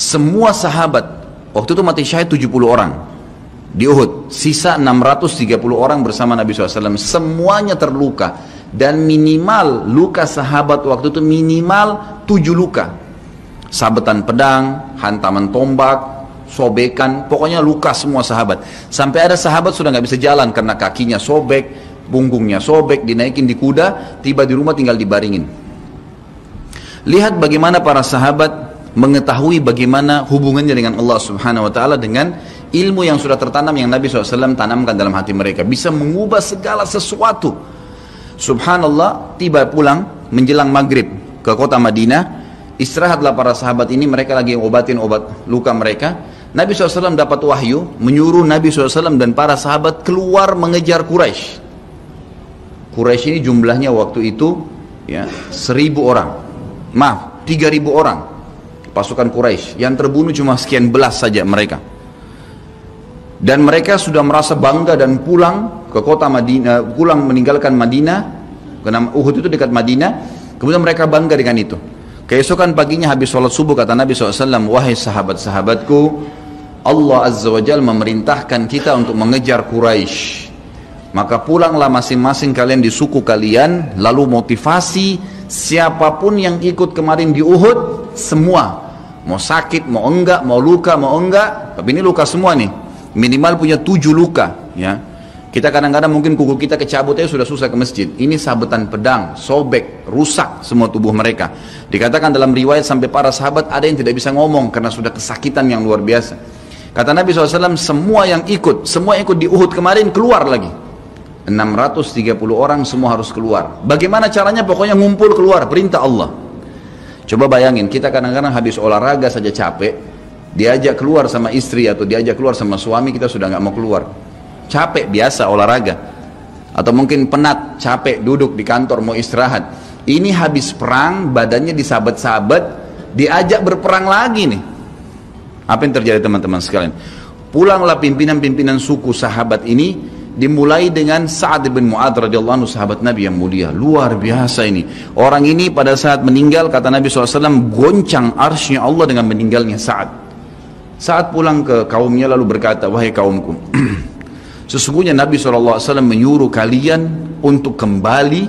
Semua sahabat, waktu itu mati syahid 70 orang di Uhud, sisa 630 orang bersama Nabi SAW, semuanya terluka. Dan minimal luka sahabat waktu itu minimal 7 luka. Sabetan pedang, hantaman tombak, sobekan, pokoknya luka semua sahabat. Sampai ada sahabat sudah nggak bisa jalan karena kakinya sobek, punggungnya sobek, dinaikin di kuda, tiba di rumah tinggal dibaringin. Lihat bagaimana para sahabat mengetahui bagaimana hubungannya dengan Allah Subhanahu wa Ta'ala, dengan ilmu yang sudah tertanam yang Nabi SAW tanamkan dalam hati mereka, bisa mengubah segala sesuatu. Subhanallah, tiba pulang menjelang maghrib ke kota Madinah, istirahatlah para sahabat ini, mereka lagi obatin obat luka mereka. Nabi SAW dapat wahyu menyuruh Nabi SAW dan para sahabat keluar mengejar Quraisy. Quraisy ini jumlahnya waktu itu ya 1.000 orang, maaf 3.000 orang pasukan Quraisy, yang terbunuh cuma sekian belas saja mereka. Dan mereka sudah merasa bangga dan pulang ke kota Madinah, pulang meninggalkan Madinah, karena Uhud itu dekat Madinah. Kemudian mereka bangga dengan itu. Keesokan paginya habis sholat subuh kata Nabi SAW, wahai sahabat-sahabatku, Allah Azza wa Jalla memerintahkan kita untuk mengejar Quraisy. Maka pulanglah masing-masing kalian di suku kalian, lalu motivasi siapapun yang ikut kemarin di Uhud, semua, mau sakit, mau enggak, mau luka, mau enggak, tapi ini luka semua nih, minimal punya 7 luka ya. Kita kadang-kadang mungkin kuku kita kecabut aja sudah susah ke masjid. Ini sabetan pedang, sobek, rusak semua tubuh mereka. Dikatakan dalam riwayat sampai para sahabat ada yang tidak bisa ngomong karena sudah kesakitan yang luar biasa. Kata Nabi SAW, semua yang ikut di Uhud kemarin keluar lagi. 630 orang semua harus keluar. Bagaimana caranya? Pokoknya ngumpul keluar, perintah Allah. Coba bayangin, kita kadang-kadang habis olahraga saja capek, diajak keluar sama istri atau diajak keluar sama suami, kita sudah nggak mau keluar. Capek biasa olahraga, atau mungkin penat, capek duduk di kantor mau istirahat. Ini habis perang, badannya disabet-sabet, diajak berperang lagi nih. Apa yang terjadi teman-teman sekalian? Pulanglah pimpinan-pimpinan suku sahabat ini, dimulai dengan Sa'ad bin Mu'adz radhiyallahu anhu, sahabat Nabi yang mulia. Luar biasa ini. Orang ini pada saat meninggal, kata Nabi SAW, goncang arsy-Nya Allah dengan meninggalnya Sa'ad. Saat pulang ke kaumnya lalu berkata, wahai kaumku, sesungguhnya Nabi SAW menyuruh kalian untuk kembali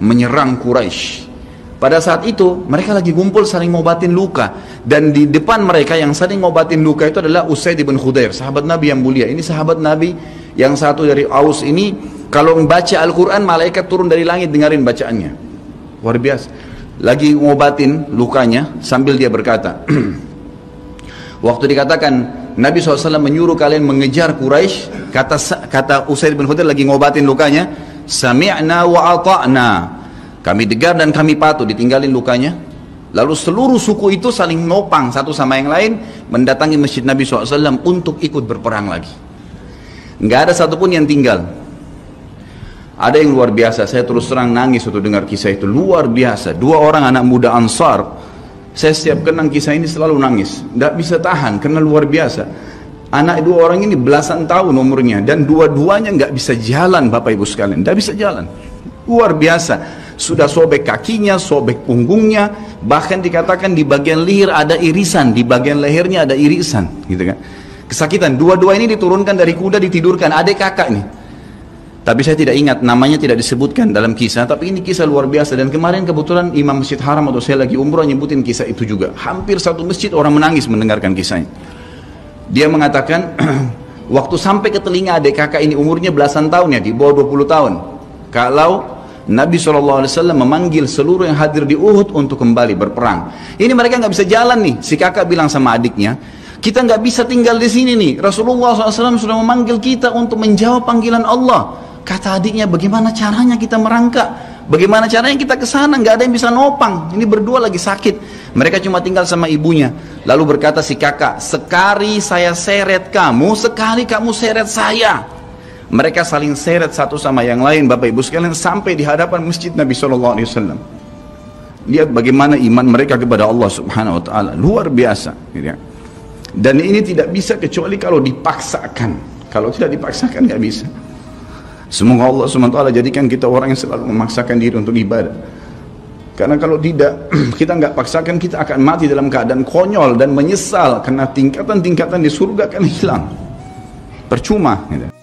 menyerang Quraisy. Pada saat itu mereka lagi kumpul saling ngobatin luka, dan di depan mereka yang saling ngobatin luka itu adalah Usaid bin Khudair, sahabat Nabi yang mulia. Ini sahabat Nabi yang satu dari Aus ini, kalau membaca Al-Quran malaikat turun dari langit dengarin bacaannya. Luar biasa. Lagi ngobatin lukanya sambil dia berkata, waktu dikatakan Nabi SAW menyuruh kalian mengejar Quraisy, kata Usaid bin Khudair lagi ngobatin lukanya, sami'na wa ata'na, kami dengar dan kami patuh, ditinggalin lukanya. Lalu seluruh suku itu saling nopang satu sama yang lain, mendatangi masjid Nabi SAW untuk ikut berperang lagi. Nggak ada satupun yang tinggal. Ada yang luar biasa, saya terus terang nangis waktu dengar kisah itu, luar biasa. 2 orang anak muda Ansar, saya setiap kenang kisah ini selalu nangis, nggak bisa tahan karena luar biasa. Anak 2 orang ini belasan tahun umurnya, dan dua-duanya nggak bisa jalan, Bapak Ibu sekalian, nggak bisa jalan. Luar biasa. Sudah sobek kakinya, sobek punggungnya, bahkan dikatakan di bagian leher ada irisan, di bagian lehernya ada irisan, gitu kan. Kesakitan. Dua-dua ini diturunkan dari kuda, ditidurkan, adik kakak nih. Tapi saya tidak ingat, namanya tidak disebutkan dalam kisah, tapi ini kisah luar biasa. Dan kemarin kebetulan Imam Masjid Haram atau saya lagi umrah nyebutin kisah itu juga. Hampir satu masjid orang menangis mendengarkan kisahnya. Dia mengatakan, waktu sampai ke telinga adik kakak ini umurnya belasan tahun ya, di bawah 20 tahun. Kalau Nabi SAW memanggil seluruh yang hadir di Uhud untuk kembali berperang. Ini mereka nggak bisa jalan nih. Si kakak bilang sama adiknya, kita nggak bisa tinggal di sini nih. Rasulullah SAW sudah memanggil kita untuk menjawab panggilan Allah. Kata adiknya, bagaimana caranya kita merangkak? Bagaimana caranya kita ke sana? Nggak ada yang bisa nopang. Ini berdua lagi sakit. Mereka cuma tinggal sama ibunya. Lalu berkata si kakak, sekali saya seret kamu, sekali kamu seret saya. Mereka saling seret satu sama yang lain, Bapak Ibu sekalian, sampai di hadapan masjid Nabi SAW. Lihat bagaimana iman mereka kepada Allah Subhanahu Wa Taala, luar biasa. Dan ini tidak bisa kecuali kalau dipaksakan. Kalau tidak dipaksakan nggak bisa. Semoga Allah SWT jadikan kita orang yang selalu memaksakan diri untuk ibadah. Karena kalau tidak, kita nggak paksakan, kita akan mati dalam keadaan konyol dan menyesal, karena tingkatan-tingkatan di surga akan hilang. Percuma gitu.